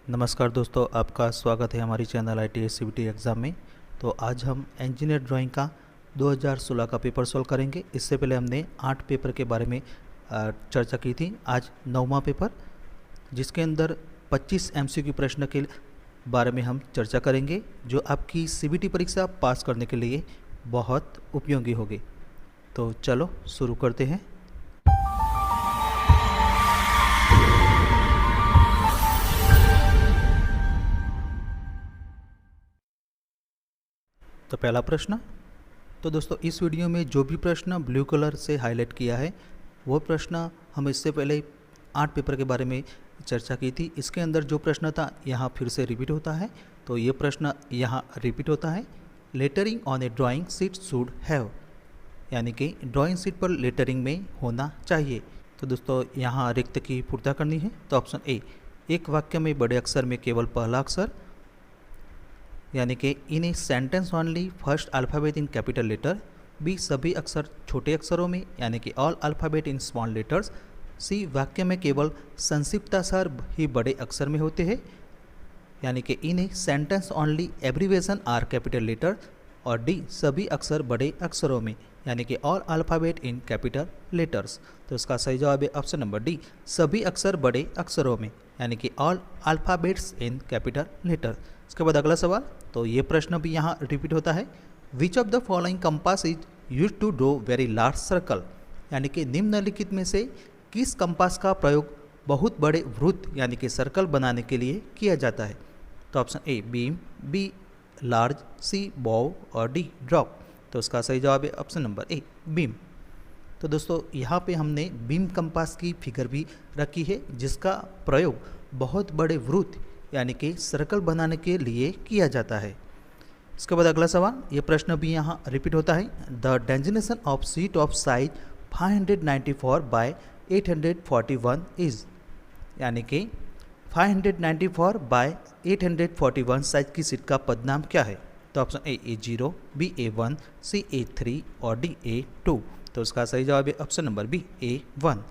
नमस्कार दोस्तों, आपका स्वागत है हमारी चैनल ITS CBT एग्ज़ाम में। तो आज हम इंजीनियर ड्राइंग का 2016 का पेपर सॉल्व करेंगे। इससे पहले हमने 8 पेपर के बारे में चर्चा की थी। आज 9वां पेपर, जिसके अंदर 25 MCQ प्रश्न के बारे में हम चर्चा करेंगे, जो आपकी CBT परीक्षा पास करने के लिए बहुत उपयोगी होगी। तो चलो शुरू करते हैं। तो पहला प्रश्न। तो दोस्तों, इस वीडियो में जो भी प्रश्न ब्लू कलर से हाईलाइट किया है वो प्रश्न हम इससे पहले 8 पेपर के बारे में चर्चा की थी। इसके अंदर जो प्रश्न था यहाँ फिर से रिपीट होता है, तो ये प्रश्न यहाँ रिपीट होता है। Lettering on A drawing sheet should have, यानी कि ड्राइंग शीट पर लेटरिंग में होना चाहिए। तो दोस्तों, यहाँ रिक्त की पूर्तता करनी है। तो ऑप्शन ए, एक वाक्य में बड़े अक्षर में केवल पहला अक्षर, यानी कि in a sentence only first alphabet in capital letter. B, सभी अक्षर छोटे अक्षरों में, यानी कि all alphabet in small letters. C, वाक्य में केवल संक्षिप्ताक्षर ही बड़े अक्षर में होते हैं, यानी कि in a sentence only abbreviation are capital letter. और डी, सभी अक्षर बड़े अक्षरों में, यानी कि all alphabet in capital letters. तो इसका सही जवाब है ऑप्शन नंबर डी, सभी अक्षर बड़े अक्षरों में, यानी कि all alphabets in capital letter. इसके बाद अगला सवाल, तो ये प्रश्न भी यहाँ रिपीट होता है। Which of the following compass is use to draw very large circle, यानी कि निम्नलिखित में से किस कंपास का प्रयोग बहुत बड़े वृत्त यानी कि सर्कल बनाने के लिए किया जाता है। तो option A beam, B large, C bow और डी ड्रॉप। तो इसका सही जवाब है ऑप्शन नंबर ए बीम। तो दोस्तों, यहाँ पे हमने बीम कंपास की फिगर भी रखी है, जिसका प्रयोग बहुत बड़े वृत्त यानी कि सर्कल बनाने के लिए किया जाता है। इसके बाद अगला सवाल, ये प्रश्न भी यहाँ रिपीट होता है। The designation of sheet of size 594 by 841 is, यानी कि 594 बाय 841 साइज की सीट का पदनाम क्या है। तो ऑप्शन ए A0, बी A1, सी A3 और डी A2। तो इसका सही जवाब है ऑप्शन नंबर बी A1।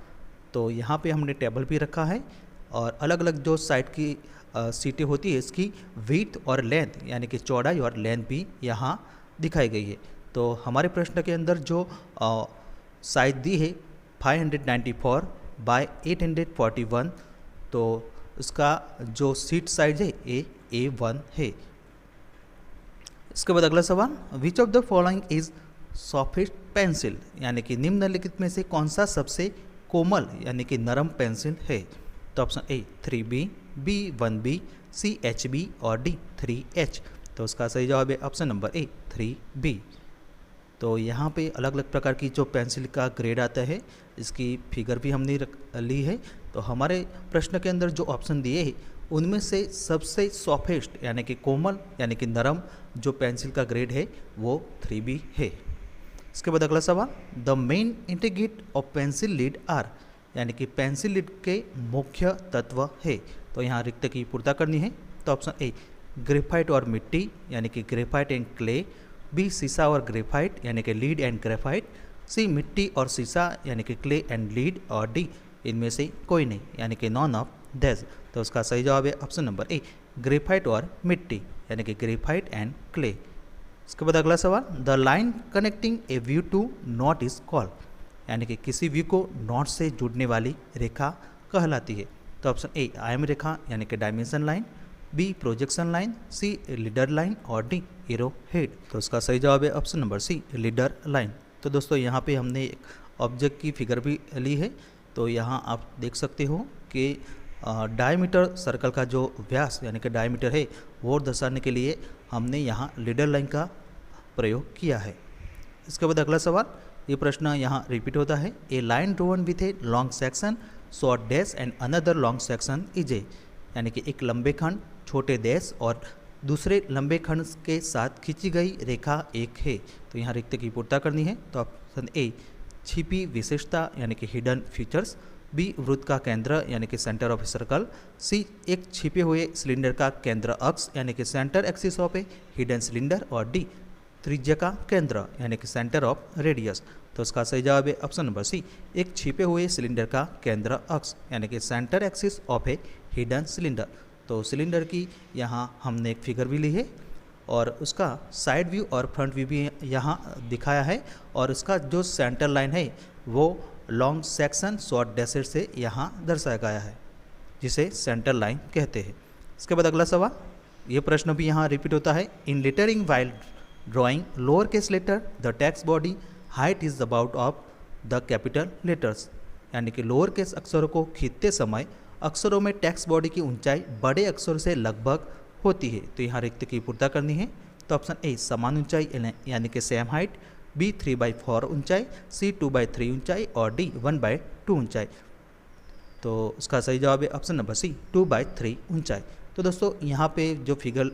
तो यहाँ पे हमने टेबल भी रखा है और अलग अलग जो साइड की सीटें होती है, इसकी विड्थ और लेंथ यानी कि चौड़ाई और लेंथ भी यहाँ दिखाई गई है। तो हमारे प्रश्न के अंदर जो साइज दी है 594 बाय 841, तो इसका जो सीट साइज है A1 है। इसके बाद अगला सवाल, विच of the following is softest pencil, यानी कि निम्नलिखित में से कौन सा सबसे कोमल यानी कि नरम पेंसिल है। तो option A 3B, B 1B, C HB और डी 3H। तो उसका सही जवाब है ऑप्शन नंबर ए 3B। तो यहाँ पे अलग अलग प्रकार की जो पेंसिल का ग्रेड आता है, इसकी फिगर भी हमने ली है। तो हमारे प्रश्न के अंदर जो ऑप्शन दिए हैं उनमें से सबसे सॉफ्टेस्ट यानी कि कोमल यानी कि नरम जो पेंसिल का ग्रेड है वो 3B है। इसके बाद अगला सवाल, the main integrate of pencil lead are, यानी कि पेंसिल लीड के मुख्य तत्व है। तो यहाँ रिक्त की पूर्तता करनी है। तो ऑप्शन ए ग्रेफाइट और मिट्टी, यानी कि ग्रेफाइट एंड क्ले। बी सीसा और ग्रेफाइट, यानी कि लीड एंड ग्रेफाइट। सी मिट्टी और सीसा, यानी कि क्ले एंड लीड। और डी इनमें से कोई नहीं, यानी कि नॉन ऑफ दैज। तो उसका सही जवाब है ऑप्शन नंबर ए ग्रेफाइट और मिट्टी, यानी कि ग्रेफाइट एंड क्ले। इसके बाद अगला सवाल, the line connecting a view to not is called, यानी कि किसी व्यू को नॉट से जुड़ने वाली रेखा कहलाती है। तो ऑप्शन ए आयाम रेखा, यानी कि dimension line. B projection line, C leader line और डी एरो हेड। तो उसका सही जवाब है option number C leader line. तो दोस्तों, यहाँ पे हमने एक ऑब्जेक्ट की फिगर भी ली है। तो यहाँ आप देख सकते हो कि डायमीटर सर्कल का जो व्यास यानी कि डायमीटर है वो दर्शाने के लिए हमने यहाँ लीडर लाइन का प्रयोग किया है। इसके बाद अगला सवाल, ये प्रश्न यहाँ रिपीट होता है। A line drawn with a long section short dash and another long section is A, यानी कि एक लंबे खंड छोटे डैश और दूसरे लंबे खंड के साथ खींची गई रेखा एक है। तो यहाँ रिक्त की पूर्तता करनी है। तो ऑप्शन ए छिपी विशेषता, यानी कि हिडन फीचर्स। बी वृत्त का केंद्र, यानी कि सेंटर ऑफ ए सर्कल। सी एक छिपे हुए सिलेंडर का केंद्र अक्ष, यानी कि centre axis of A hidden cylinder. और डी त्रिज्या का केंद्र, यानी कि सेंटर ऑफ रेडियस। तो इसका सही जवाब है ऑप्शन नंबर सी एक छिपे हुए सिलेंडर का केंद्र अक्ष, यानी कि centre axis of A hidden cylinder. तो सिलेंडर की यहाँ हमने एक फिगर भी ली है और उसका साइड व्यू और फ्रंट व्यू भी यहाँ दिखाया है, और उसका जो सेंटर लाइन है वो लॉन्ग सेक्शन शॉर्ट डैशेज से यहाँ दर्शाया गया है, जिसे सेंटर लाइन कहते हैं। इसके बाद अगला सवाल, ये प्रश्न भी यहाँ रिपीट होता है। In lettering while drawing lower case letter the text body height is about of the capital letters, यानी कि लोअर केस अक्षरों को खींचते समय अक्षरों में टेक्स्ट बॉडी की ऊंचाई बड़े अक्षरों से लगभग होती है। तो यहाँ रिक्त की पूर्ता करनी है। तो ऑप्शन ए समान ऊंचाई यानी कि सेम हाइट, बी 3/4 ऊंचाई, सी 2/3 ऊंचाई और डी 1/2 ऊंचाई। तो उसका सही जवाब है ऑप्शन नंबर सी 2/3 ऊंचाई। तो दोस्तों यहाँ पे जो फिगर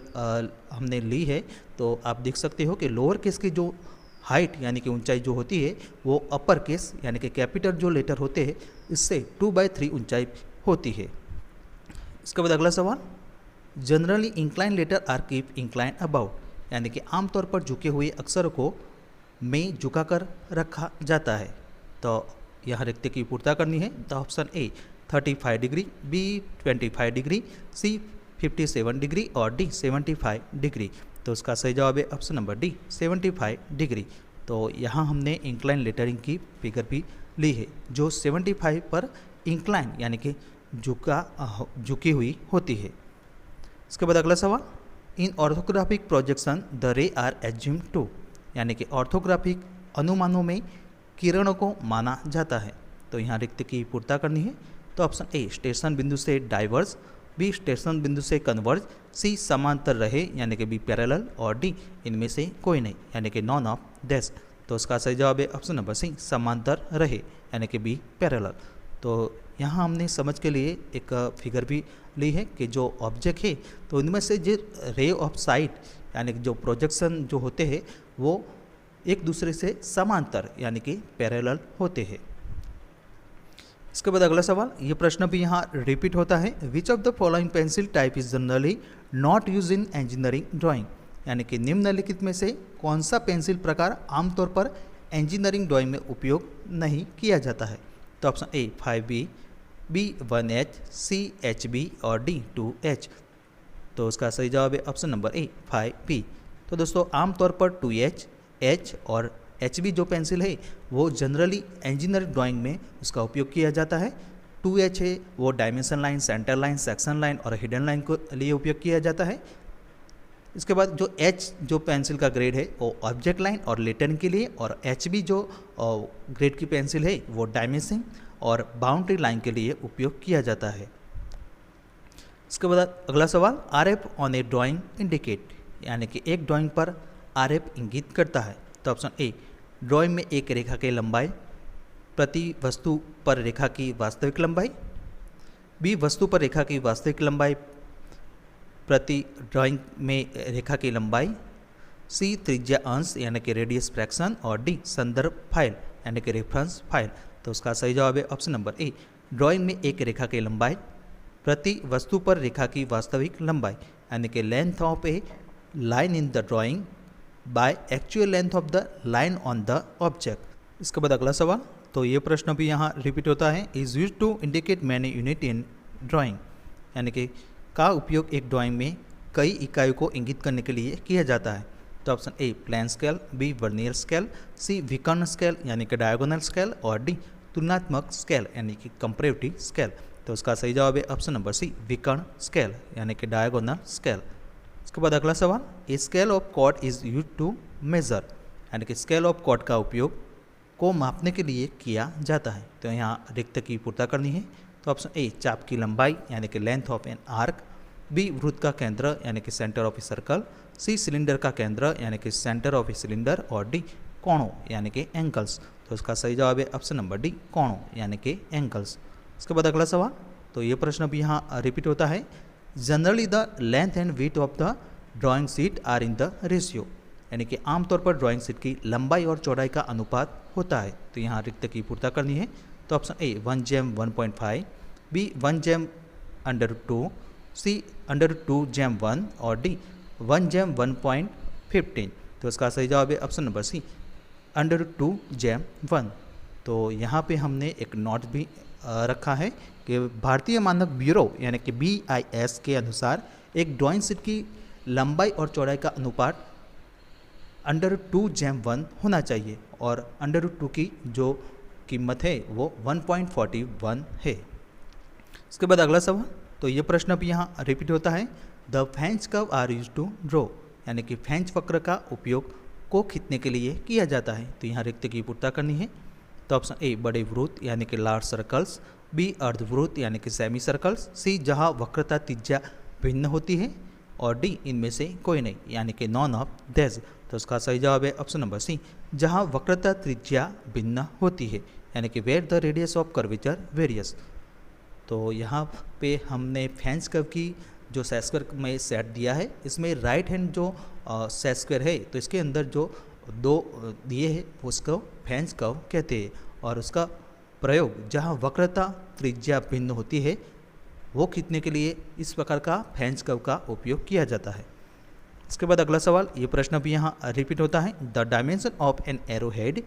हमने ली है तो आप देख सकते हो कि लोअर केस की जो हाइट यानी कि ऊंचाई जो होती है वो अपर केस यानी कि कैपिटल जो लेटर होते हैं इससे 2/3 ऊंचाई होती है। इसके बाद अगला सवाल, generally incline letter are keep incline about, यानी कि आमतौर पर झुके हुए अक्षर को में झुकाकर रखा जाता है। तो यहाँ रिक्त की पूर्ता करनी है। तो option A 35 degree, B 25 degree, C 57 degree और डी 75 डिग्री। तो उसका सही जवाब है ऑप्शन नंबर डी 75 डिग्री। तो यहाँ हमने इंक्लाइन लेटरिंग की फिगर भी ली है जो 75 पर इंक्लाइन यानी कि झुकी हुई होती है। इसके बाद अगला सवाल, in orthographic projection the ray are assume to, यानी कि ऑर्थोग्राफिक अनुमानों में किरणों को माना जाता है। तो यहाँ रिक्त की पूर्ता करनी है। तो ऑप्शन ए स्टेशन बिंदु से डाइवर्ज, बी स्टेशन बिंदु से कन्वर्ज, सी समांतर रहे यानी कि बी पैरेलल और डी इनमें से कोई नहीं यानी कि नॉन ऑफ दैट। तो उसका सही जवाब है ऑप्शन नंबर सी समांतर रहे यानी कि बी पैरेलल। तो यहाँ हमने समझ के लिए एक फिगर भी ली है कि जो ऑब्जेक्ट है तो इनमें से जो रे ऑफ साइट यानी कि जो प्रोजेक्शन जो होते हैं वो एक दूसरे से समांतर यानी कि पैरेलल होते हैं। इसके बाद अगला सवाल, ये प्रश्न भी यहाँ रिपीट होता है। Which of the following pencil type is generally not use in engineering drawing, यानी कि निम्नलिखित में से कौन सा पेंसिल प्रकार आमतौर पर इंजीनियरिंग ड्राइंग में उपयोग नहीं किया जाता है। तो option A 5B, B 1H, C HB और डी 2H। तो उसका सही जवाब है ऑप्शन नंबर ए 5B। तो दोस्तों आमतौर पर 2H, H और HB जो पेंसिल है वो जनरली इंजीनियरिंग ड्राइंग में उसका उपयोग किया जाता है। 2H है वो dimension line, centre line, section line और हिडन लाइन को लिए उपयोग किया जाता है। इसके बाद जो H जो पेंसिल का ग्रेड है वो ऑब्जेक्ट लाइन और लेटरिंग के लिए, और HB जो ग्रेड की पेंसिल है वो डायमेंशन और बाउंड्री लाइन के लिए उपयोग किया जाता है। इसके बाद अगला सवाल, RF on A drawing indicate, यानी कि एक ड्राइंग पर RF इंगित करता है। तो ऑप्शन ए ड्राइंग में एक रेखा की लंबाई प्रति वस्तु पर रेखा की वास्तविक लंबाई, बी वस्तु पर रेखा की वास्तविक लंबाई प्रति ड्राइंग में रेखा की लंबाई, सी त्रिज्या अंश यानी कि रेडियस फ्रैक्शन और डी संदर्भ फाइल यानी कि रेफरेंस फाइल। तो उसका सही जवाब है ऑप्शन नंबर ए ड्राइंग में एक रेखा की लंबाई प्रति वस्तु पर रेखा की वास्तविक लंबाई यानी कि length of A line in the drawing by actual length of the line on the object. इसके बाद अगला सवाल, तो ये प्रश्न भी यहाँ रिपीट होता है। Is use to indicate many unit in drawing, यानी कि का उपयोग एक ड्राइंग में कई इकाइयों को इंगित करने के लिए किया जाता है। तो option A plain scale, B vernier scale, C विकर्ण स्केल यानी कि डायगोनल स्केल और डी तुलनात्मक स्केल यानी कि कंपैरेटिव स्केल। तो उसका सही जवाब है ऑप्शन नंबर सी विकर्ण स्केल यानी कि डायगोनल स्केल। इसके बाद अगला सवाल, a scale of chord is use to measure, यानी कि स्केल ऑफ कॉर्ड का उपयोग को मापने के लिए किया जाता है। तो यहाँ रिक्त की पूर्ता करनी है। तो ऑप्शन ए चाप की लंबाई यानी कि length of an arc, B वृत्त का केंद्र यानी कि centre of a circle, C cylinder का केंद्र यानी कि सेंटर ऑफ ए सिलेंडर और डी कोणों यानी कि एंगल्स। तो इसका सही जवाब है ऑप्शन नंबर डी कोणों यानी कि एंगल्स। इसके बाद अगला सवाल, तो ये प्रश्न भी यहाँ रिपीट होता है। Generally the length and width of the drawing sheet are in the ratio, यानी कि आमतौर पर ड्राइंग शीट की लंबाई और चौड़ाई का अनुपात होता है। तो यहाँ रिक्त की पूर्ता करनी है। तो ऑप्शन ए 1:1.5, बी 1/√2, सी √2/1 और डी 1/1.15। तो इसका सही जवाब है ऑप्शन नंबर सी √2/1। तो यहाँ पे हमने एक नोट भी रखा है कि भारतीय मानक ब्यूरो यानी कि BIS के अनुसार एक ड्राइंग शीट की लंबाई और चौड़ाई का अनुपात √2/1 होना चाहिए और √2 की जो कीमत है वो 1.41 है। इसके बाद अगला सवाल, तो ये प्रश्न भी यहाँ रिपीट होता है। The French curve are use to draw, यानी कि फ्रेंच वक्र का उपयोग को खींचने के लिए किया जाता है। तो यहाँ रिक्त की पूर्णता करनी है। तो ऑप्शन ए बड़े वृत्त यानी कि लार्ज सर्कल्स, बी अर्धवृत्त यानी कि सेमी सर्कल्स, सी जहाँ वक्रता त्रिज्या भिन्न होती है, और डी इनमें से कोई नहीं यानी कि नॉन ऑफ दिस। तो उसका सही जवाब है ऑप्शन नंबर सी, जहाँ वक्रता त्रिज्या भिन्न होती है, यानी कि where the radius of curvature varies. तो यहाँ पे हमने फ्रेंच कर्व की जो सेट स्क्वायर में सेट दिया है, इसमें राइट हैंड जो सेट स्क्वायर है, तो इसके अंदर जो दो दिए हैं उसको फ्रेंच कर्व कहते हैं, और उसका प्रयोग जहाँ वक्रता त्रिज्या भिन्न होती है वो खींचने के लिए इस प्रकार का फ्रेंच कर्व का उपयोग किया जाता है। इसके बाद अगला सवाल, ये प्रश्न भी यहाँ रिपीट होता है। The dimension of an arrow head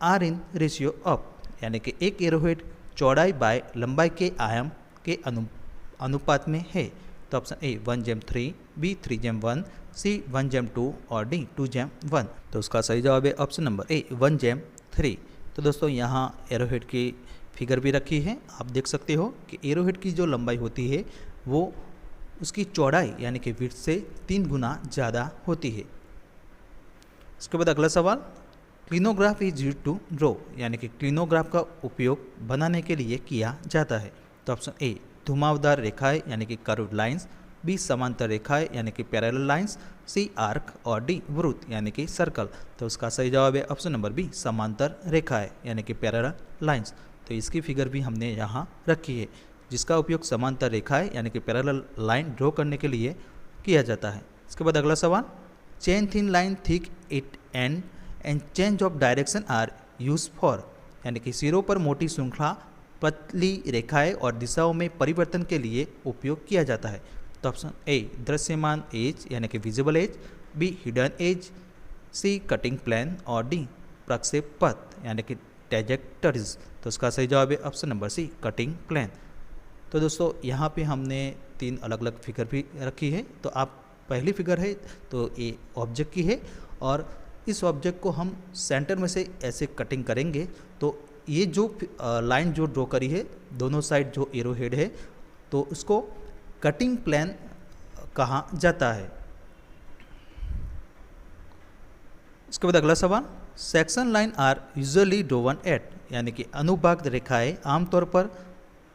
are in ratio of, यानी कि एक एरो हेड चौड़ाई बाय लंबाई के आयाम के अनुपात में है। तो ऑप्शन ए 1/3, बी 3/1, सी 1/2 और डी 2/1। तो उसका सही जवाब है ऑप्शन नंबर ए 1/3। तो दोस्तों यहाँ एरोहेड की फिगर भी रखी है, आप देख सकते हो कि एरोहेड की जो लंबाई होती है वो उसकी चौड़ाई यानी कि विड्थ से 3 गुना ज़्यादा होती है। इसके बाद अगला सवाल, क्लिनोग्राफ इज यूज्ड टू ड्रॉ, यानी कि क्लिनोग्राफ का उपयोग बनाने के लिए किया जाता है। तो ऑप्शन ए धुमावदार रेखाएं यानी कि कर्व्ड लाइंस, बी समांतर रेखाएं यानी कि पैरेलल लाइंस, सी आर्क और डी वृत्त यानी कि सर्कल। तो उसका सही जवाब है ऑप्शन नंबर बी समांतर रेखाएं यानी कि पैरेलल लाइंस। तो इसकी फिगर भी हमने यहाँ रखी है, जिसका उपयोग समांतर रेखाएं यानी कि पैरेलल लाइन ड्रॉ करने के लिए किया जाता है। इसके बाद अगला सवाल, chain thin line thick it end change of direction are use for, यानी कि सिरों पर मोटी श्रृंखला पतली रेखाएं और दिशाओं में परिवर्तन के लिए उपयोग किया जाता है। तो ऑप्शन ए दृश्यमान एज यानी कि visible edge, B hidden edge, C cutting plane और डी प्रक्षेप पथ यानी कि ट्रैजेक्टरीज। तो उसका सही जवाब है option number C cutting plane. तो दोस्तों यहाँ पे हमने 3 अलग अलग फिगर भी रखी है। तो आप पहली फिगर है तो ये ऑब्जेक्ट की है, और इस ऑब्जेक्ट को हम सेंटर में से ऐसे कटिंग करेंगे तो ये जो लाइन जो ड्रॉ करी है दोनों साइड जो एरो हेड है, तो उसको कटिंग प्लेन कहा जाता है। इसके बाद अगला सवाल, section line are usually drawn at, यानी कि अनुभाग रेखाएं आमतौर पर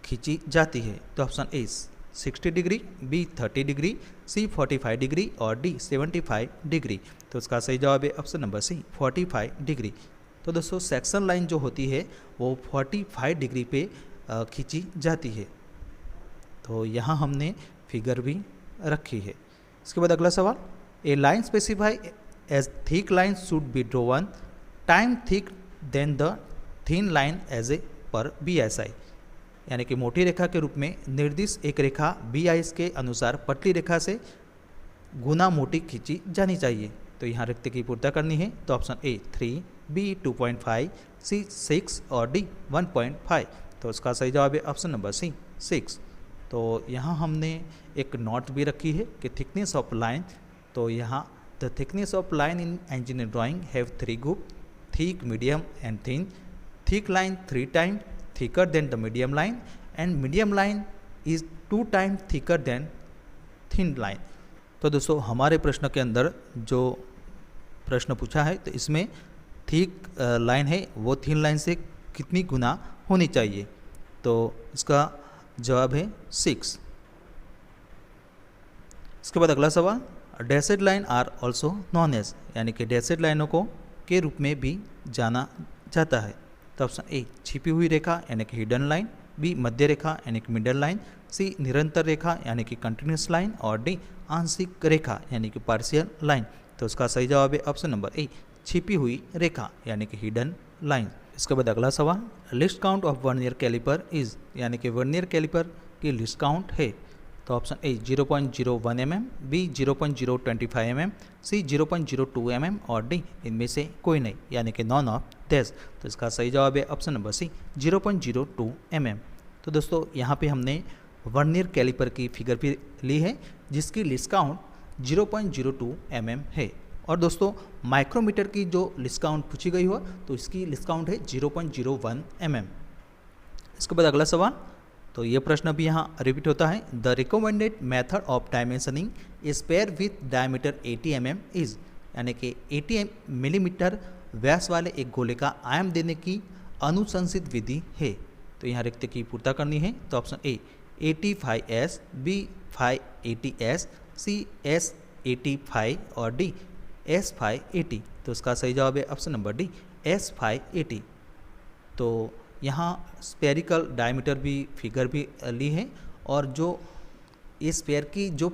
खींची जाती है। तो option A 60 degree, B 30 degree, C 45 degree और डी 75 डिग्री। तो उसका सही जवाब है ऑप्शन नंबर सी 45 डिग्री। तो दोस्तों सेक्शन लाइन जो होती है वो 45 डिग्री पे खींची जाती है। तो यहाँ हमने फिगर भी रखी है। इसके बाद अगला सवाल, a line specify as thick line should be drawn time thick than the thin line as a per BSI, यानी कि मोटी रेखा के रूप में निर्दिष्ट एक रेखा BIS के अनुसार पतली रेखा से गुना मोटी खींची जानी चाहिए। तो यहाँ रिक्त की पूर्णता करनी है। तो ऑप्शन ए 3, बी 2.5, सी 6 और डी 1.5। तो उसका सही जवाब है ऑप्शन नंबर सी 6। तो यहाँ हमने एक नोट भी रखी है कि थिकनेस ऑफ लाइन। तो यहाँ the thickness of line in engineer drawing have 3 group, thick, medium and thin. Thick line 3 time thicker than the medium line and medium line is 2 time thicker than thin line. तो दोस्तों हमारे प्रश्न के अंदर जो प्रश्न पूछा है तो इसमें थिक लाइन है वो थिन लाइन से कितनी गुना होनी चाहिए। तो इसका जवाब है 6। इसके बाद अगला सवाल, dashed line are also known as, यानी कि डैशेड लाइनों को के रूप में भी जाना जाता है। तो ऑप्शन ए छिपी हुई रेखा यानी कि हिडन लाइन, बी मध्य रेखा यानी कि मिडल लाइन, सी निरंतर रेखा यानी कि कंटिन्यूस लाइन और डी आंशिक रेखा यानी कि पार्शियल लाइन। तो उसका सही जवाब है ऑप्शन नंबर ए छिपी हुई रेखा यानी कि हिडन लाइन। इसके बाद अगला सवाल, least count of vernier caliper is, यानी कि वर्नियर कैलिपर की लिस्ट काउंट है। तो option A 0.01 mm, B 0.025 mm, C 0.02 mm और डी इनमें से कोई नहीं, यानी कि नॉन ऑफ दिस। तो इसका सही जवाब है ऑप्शन नंबर सी 0.02 mm। तो दोस्तों यहाँ पे हमने वर्नियर कैलिपर की फिगर भी ली है जिसकी लिस्ट काउंट 0.02 mm है। और दोस्तों माइक्रोमीटर की जो लिस्ट काउंट पूछी गई हो तो इसकी लिस्ट काउंट है 0.01 mm। इसके बाद अगला सवाल, तो ये प्रश्न भी यहाँ रिपीट होता है। The recommended method of dimensioning a sphere with diameter 80 mm is, यानी कि 80 मिलीमीटर व्यास वाले एक गोले का आयाम देने की अनुशंसित विधि है। तो यहाँ रिक्त की पूर्ता करनी है। तो ऑप्शन ए 85S, बी 580S, सी S85 और डी S580। तो इसका सही जवाब है ऑप्शन नंबर डी S580। तो यहाँ स्पेरिकल डायमीटर भी फिगर भी ली है और जो इस स्पेयर की जो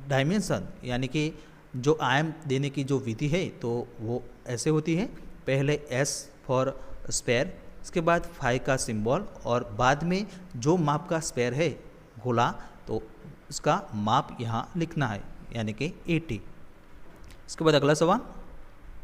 डायमेंशन यानी कि जो आयाम देने की जो विधि है तो वो ऐसे होती है। पहले S फॉर स्पेयर, इसके बाद 5 का सिंबल और बाद में जो माप का स्पेयर है गोला तो उसका माप यहाँ लिखना है, यानी कि 80। इसके बाद अगला सवाल,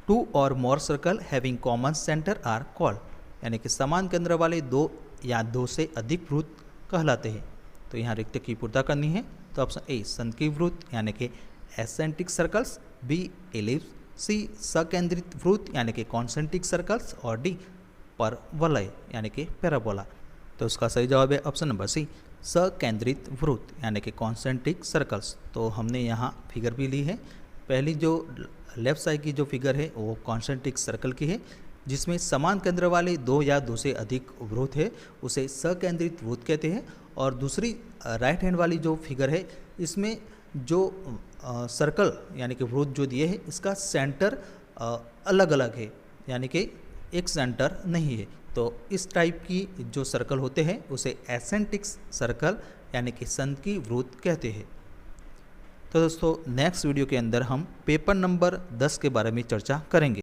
2 और more circle having common centre are called, यानी कि समान केंद्र वाले 2 या 2 से अधिक वृत्त कहलाते हैं। तो यहाँ रिक्त की पूर्ता करनी है। तो ऑप्शन ए संकीर्ण वृत्त यानी कि एसेंट्रिक सर्कल्स, बी एलिप्स, सी सकेंद्रित वृत्त यानी कि कॉन्सेंट्रिक सर्कल्स और डी परवलय यानी कि पैराबोला। तो उसका सही जवाब है ऑप्शन नंबर सी सकेंद्रित वृत्त यानी कि कॉन्सेंट्रिक सर्कल्स। तो हमने यहाँ फिगर भी ली है। पहली जो लेफ्ट साइड की जो फिगर है वो कॉन्सेंट्रिक सर्कल की है जिसमें समान केंद्र वाले 2 या 2 से अधिक वृत्त है उसे सकेंद्रित वृत्त कहते हैं। और दूसरी राइट हैंड वाली जो फिगर है इसमें जो सर्कल यानी कि वृत्त जो दिए हैं इसका सेंटर अलग अलग है, यानी कि एक सेंटर नहीं है। तो इस टाइप की जो सर्कल होते हैं उसे एसेंट्रिक सर्कल यानी कि संकीर्ण वृत्त कहते हैं। तो दोस्तों नेक्स्ट वीडियो के अंदर हम पेपर नंबर 10 के बारे में चर्चा करेंगे।